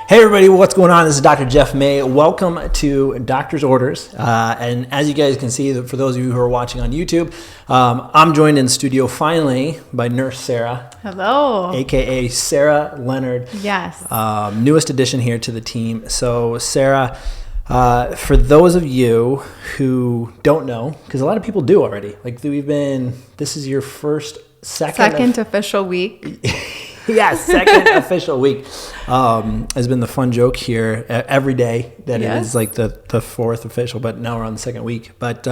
Hey everybody, what's going on? This is Dr. Jeff May. Welcome to Doctor's Orders. And as you guys can see, for those of you who are watching on YouTube, I'm joined in studio finally by Nurse Sarah. Hello. AKA Sarah Leonard. Yes. Newest addition here to the team. So Sarah, for those of you who don't know, because a lot of people do already, this is your second official week. Yeah, second official week has been the fun joke here every day that It is like the fourth official, but now we're on the second week. But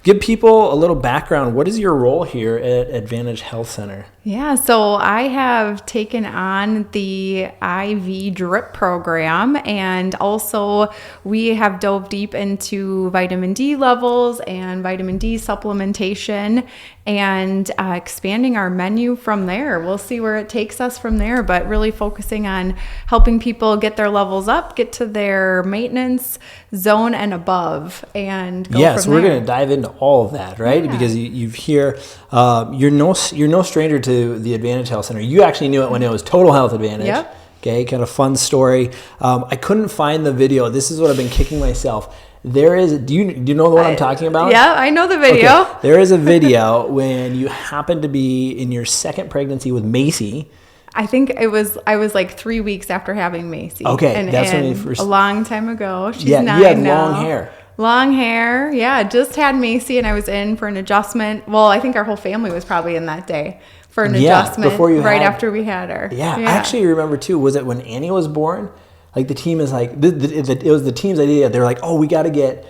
give people a little background. What is your role here at Advantage Health Center? Yeah, so I have taken on the IV drip program, and also we have dove deep into vitamin D levels and vitamin D supplementation and expanding our menu from there. We'll see where it takes us from there, but really focusing on helping people get their levels up, get to their maintenance zone and above, and go from there. We're going to dive into all of that, right? Yeah. Because you've here, you're no stranger to the Advantage Health Center. You actually knew it when it was Total Health Advantage. Yep. Okay, kind of fun story. I couldn't find the video. This is what I've been kicking myself. There is. Do you know the one I'm talking about? Yeah, I know the video. Okay. There is a video when you happen to be in your second pregnancy with Macy. I think I was like 3 weeks after having Macy. Okay, and that's when you first. A long time ago. She's 9 now. You had long hair. Long hair. Yeah, just had Macy, and I was in for an adjustment. Well, I think our whole family was probably in that day for an adjustment after we had her. Yeah, I actually remember too. Was it when Annie was born? Like the team is like, it was the team's idea. They were like, oh, we got to get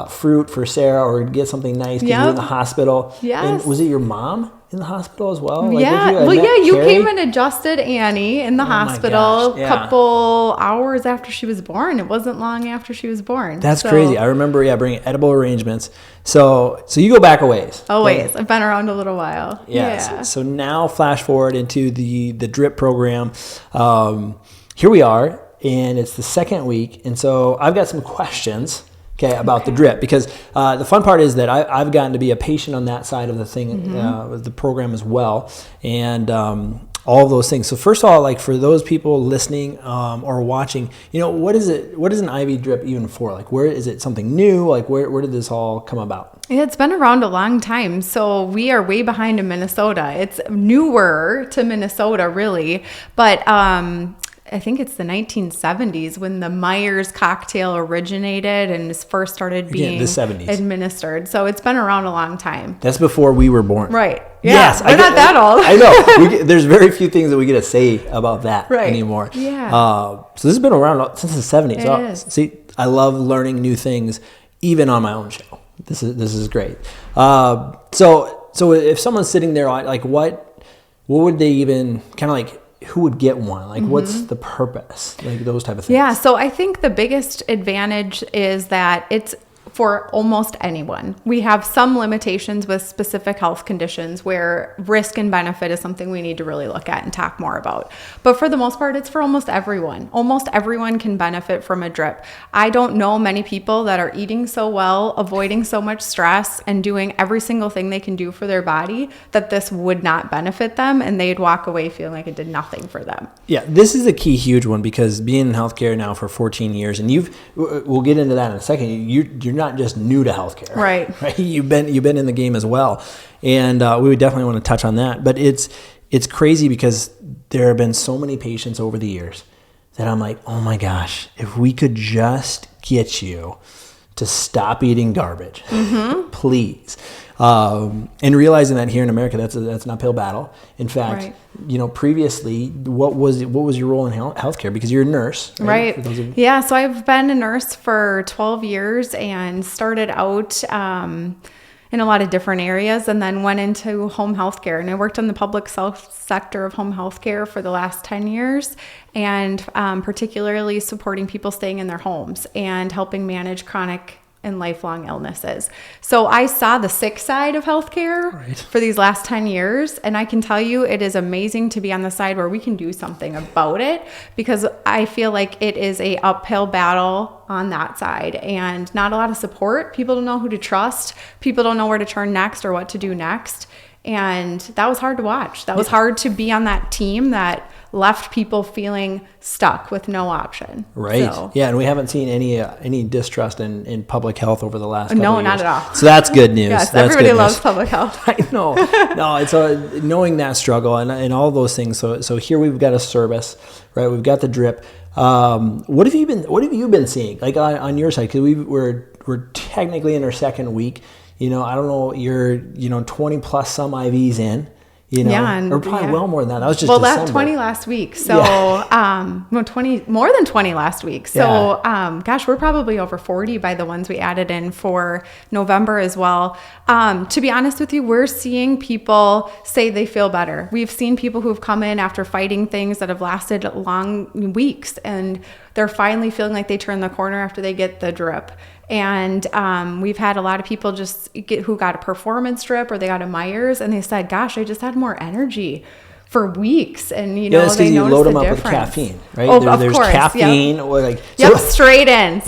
fruit for Sarah or get something nice because you're in the hospital. Yes. And was it your mom in the hospital as well? You came and adjusted Annie in the hospital a couple hours after she was born. It wasn't long after she was born. That's crazy. I remember, bringing edible arrangements. So you go back a ways. A ways. I've been around a little while. Yes. Yeah. So now flash forward into the drip program. Here we are. And it's the second week. And so I've got some questions, about the drip. Because the fun part is that I've gotten to be a patient on that side of the thing, the program as well. And all of those things. So first of all, like for those people listening or watching, what is an IV drip even for? Like where is it something new? Like where did this all come about? It's been around a long time. So we are way behind in Minnesota. It's newer to Minnesota, really. But I think it's the 1970s when the Myers cocktail originated and first started being the 70s. Administered. So it's been around a long time. That's before we were born. Right. Yeah. Yes. We're not that old. I know. There's very few things that we get to say about that anymore. Yeah. So this has been around since the 70s. It is. See, I love learning new things, even on my own show. This is great. So if someone's sitting there, like what would they even kind of like? Who would get one? Like, what's the purpose? Like those type of things. Yeah. So I think the biggest advantage is that it's for almost anyone. We have some limitations with specific health conditions where risk and benefit is something we need to really look at and talk more about. But for the most part, it's for almost everyone. Almost everyone can benefit from a drip. I don't know many people that are eating so well, avoiding so much stress, and doing every single thing they can do for their body that this would not benefit them, and they'd walk away feeling like it did nothing for them. Yeah, this is a key, huge one, because being in healthcare now for 14 years, and we'll get into that in a second. You're not just new to healthcare, right? You've been in the game as well, and we would definitely want to touch on that. But it's crazy because there have been so many patients over the years that I'm like, oh my gosh, if we could just get you to stop eating garbage, please. And realizing that here in America, that's an uphill battle. In fact, previously, what was your role in healthcare? Because you're a nurse, right? Yeah. So I've been a nurse for 12 years and started out in a lot of different areas, and then went into home healthcare. And I worked in the public sector of home healthcare for the last 10 years, and particularly supporting people staying in their homes and helping manage chronic and lifelong illnesses. So I saw the sick side of healthcare for these last 10 years. And I can tell you, it is amazing to be on the side where we can do something about it, because I feel like it is a uphill battle on that side and not a lot of support. People don't know who to trust. People don't know where to turn next or what to do next. And that was hard to watch. That was hard to be on that team that left people feeling stuck with no option. Right. So. Yeah, and we haven't seen any distrust in public health over the last couple of years. No, not at all. So that's good news. Yes, that's everybody loves public health. I know. No, it's knowing that struggle and all those things. So here we've got a service, right? We've got the drip. What have you been seeing like on your side? Because we're technically in our second week. I don't know. You're 20 plus some IVs in. Or probably well more than that. That was just December. That's 20 last week. So, 20 more than 20 last week. So, gosh, we're probably over 40 by the ones we added in for November as well. To be honest with you, we're seeing people say they feel better. We've seen people who've come in after fighting things that have lasted long weeks, and they're finally feeling like they turn the corner after they get the drip. And we've had a lot of people who got a performance drip or they got a Myers, and they said, gosh, I just had more energy for weeks. And, they noticed you load them up difference. with caffeine, right? Oh, there's course. caffeine. Yep. Straight in.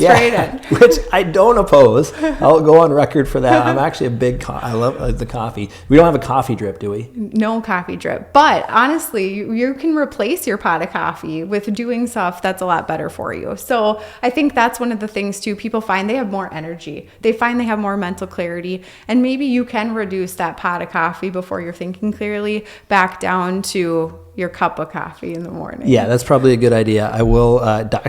Which I don't oppose. I'll go on record for that. I'm actually a big, I love the coffee. We don't have a coffee drip, do we? No coffee drip. But honestly, you can replace your pot of coffee with doing stuff that's a lot better for you. So I think that's one of the things too. People find they have more energy. They find they have more mental clarity. And maybe you can reduce that pot of coffee before you're thinking clearly back down to your cup of coffee in the morning. Yeah, that's probably a good idea. I will,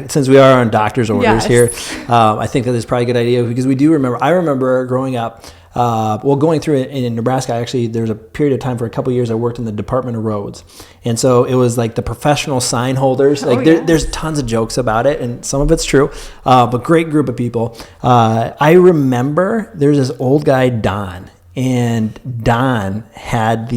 since we are on doctor's orders here, I think that is probably a good idea because we do remember, I remember growing up, going through it in Nebraska, actually, there's a period of time for a couple of years I worked in the Department of Roads. And so it was like the professional sign holders. There's tons of jokes about it, and some of it's true, but great group of people. I remember there's this old guy, Don, and Don had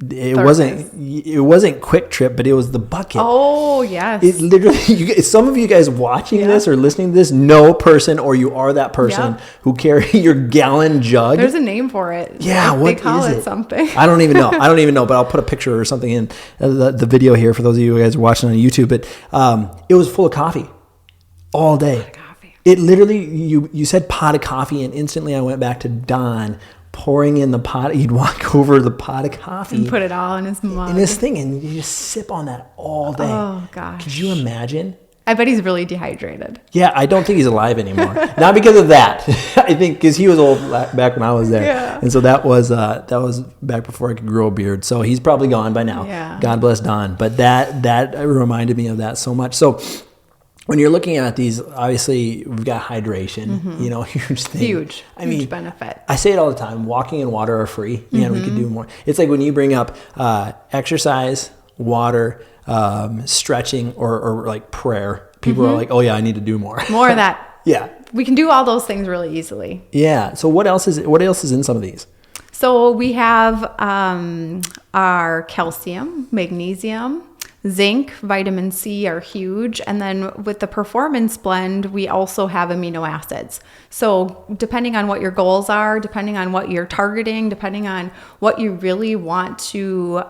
it wasn't Quick Trip, but it was the bucket. Oh, yes. It literally, some of you guys watching this or listening to this know person, or you are that person who carry your gallon jug. There's a name for it. Yeah, what they call is it something. I don't even know, but I'll put a picture or something in the video here for those of you guys watching on YouTube. But it was full of coffee all day. Pot of coffee. It literally, you said pot of coffee, and instantly I went back to Don pouring in the pot. He'd walk over the pot of coffee and put it all in his mug. In this thing, and you just sip on that all day. Oh gosh. Could you imagine? I bet he's really dehydrated. Yeah, I don't think he's alive anymore. Not because of that. I think because he was old back when I was there. Yeah. And so that was back before I could grow a beard. So he's probably gone by now. Yeah. God bless Don. But that reminded me of that so much. So when you're looking at these, obviously we've got hydration, huge thing. Huge benefit. I say it all the time. Walking and water are free. We could do more. It's like when you bring up exercise, water, stretching, or like prayer. People are like, oh yeah, I need to do more. More of that. Yeah. We can do all those things really easily. Yeah. So what else is in some of these? So we have our calcium, magnesium, zinc, vitamin C are huge. And then with the performance blend, we also have amino acids. So depending on what your goals are, depending on what you're targeting, depending on what you really want to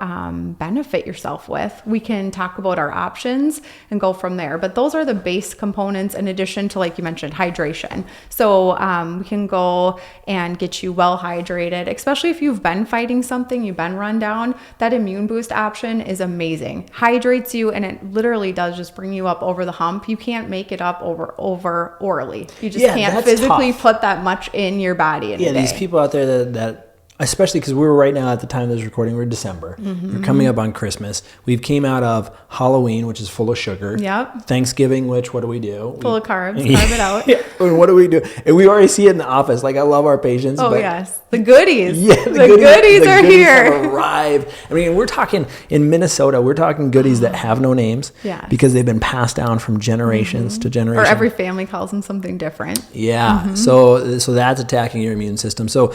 benefit yourself with, we can talk about our options and go from there. But those are the base components in addition to, like you mentioned, hydration. So we can go and get you well hydrated, especially if you've been fighting something, you've been run down. That immune boost option is amazing. Hydrates you, and it literally does just bring you up over the hump. You can't make it up over orally. You just can't physically put that much in your body in a day. These people out there that especially because we're right now at the time of this recording, we're December. We're coming up on Christmas. We've came out of Halloween, which is full of sugar. Yep. Thanksgiving, which what do we do? Full of carbs. Carb it out. And what do we do? And we already see it in the office. Like, I love our patients. Oh, yes. The goodies. Yeah, the goodies are here. Have arrived. I mean, we're talking in Minnesota, we're talking goodies that have no names. Yes. Because they've been passed down from generations to generation. Or every family calls them something different. Yeah. So that's attacking your immune system. So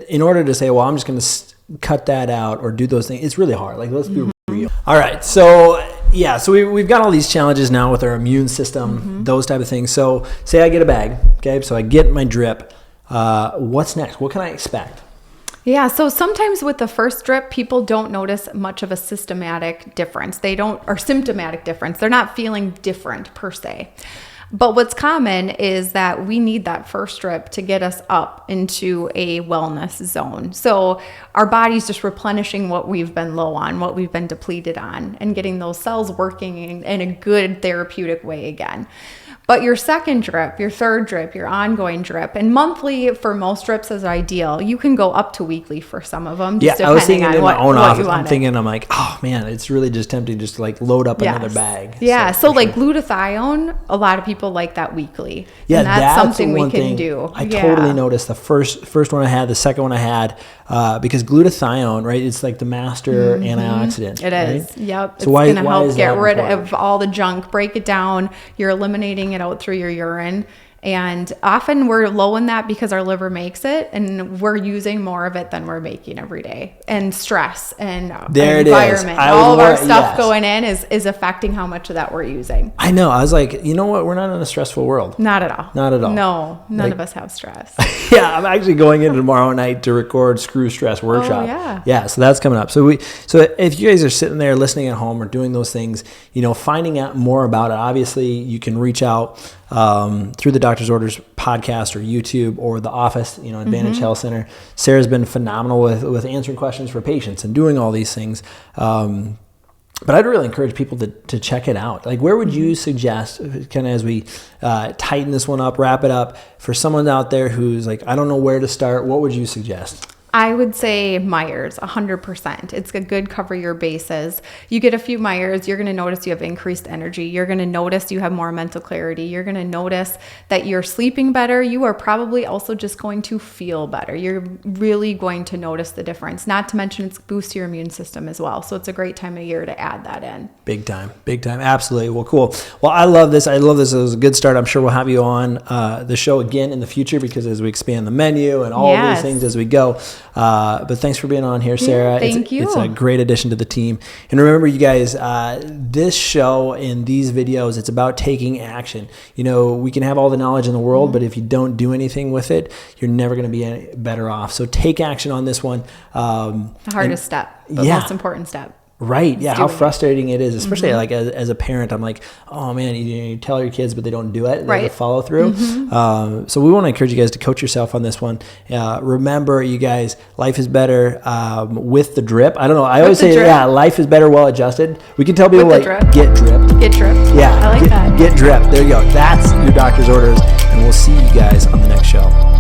in order to say, well, I'm just going to cut that out or do those things, it's really hard. Like, let's be real. All right. So we've got all these challenges now with our immune system, those type of things. So say I get a bag, okay? So I get my drip. What's next? What can I expect? Yeah, so sometimes with the first drip, people don't notice much of a symptomatic difference. They're not feeling different per se. But what's common is that we need that first drip to get us up into a wellness zone. So our body's just replenishing what we've been low on, what we've been depleted on, and getting those cells working in a good therapeutic way again. But your second drip, your third drip, your ongoing drip, and monthly for most drips is ideal. You can go up to weekly for some of them. Just I was thinking in my own office, I'm like, oh man, it's really just tempting just to like load up another bag. Yeah, so like glutathione, a lot of people like that weekly. Yeah, and that's something we can do. I totally noticed the first one I had, the second one I had, because glutathione, right? It's like the master antioxidant. It is. Right? Yep. So it's going to help get rid important? of all the junk, break it down. You're eliminating it out through your urine. And often we're low in that because our liver makes it, and we're using more of it than we're making every day. And stress and environment, all of our stuff going in is affecting how much of that we're using. I know. I was like, you know what? We're not in a stressful world. Not at all. Not at all. No, none of us have stress. Yeah, I'm actually going in tomorrow night to record Screw Stress Workshop. Oh, yeah. Yeah, so that's coming up. So if you guys are sitting there listening at home or doing those things, finding out more about it, obviously you can reach out through the Doctor's Orders podcast or YouTube or the office, Advantage Health Center. Sarah's been phenomenal with answering questions for patients and doing all these things. But I'd really encourage people to check it out. Like, where would you suggest, kind of as we tighten this one up, wrap it up, for someone out there who's like, I don't know where to start, what would you suggest? I would say Myers, 100%. It's a good cover your bases. You get a few Myers, you're going to notice you have increased energy. You're going to notice you have more mental clarity. You're going to notice that you're sleeping better. You are probably also just going to feel better. You're really going to notice the difference. Not to mention it boosts your immune system as well. So it's a great time of year to add that in. Big time. Absolutely. Well, cool. Well, I love this. It was a good start. I'm sure we'll have you on the show again in the future, because as we expand the menu and all of these things as we go. But thanks for being on here, Sarah. Thank you. It's a great addition to the team. And remember, you guys, this show and these videos, it's about taking action. We can have all the knowledge in the world, but if you don't do anything with it, you're never going to be any better off. So take action on this one. The hardest step, the most important step. Right. Yeah. How frustrating it is, especially like as a parent. I'm like, oh man, you tell your kids, but they don't do it. They follow through. So we want to encourage you guys to coach yourself on this one. Remember, you guys, life is better with the drip. I don't know. I always say, life is better well adjusted. We can tell people get dripped. Get dripped. Yeah. I like that. Get dripped. There you go. That's your Doctor's Orders. And we'll see you guys on the next show.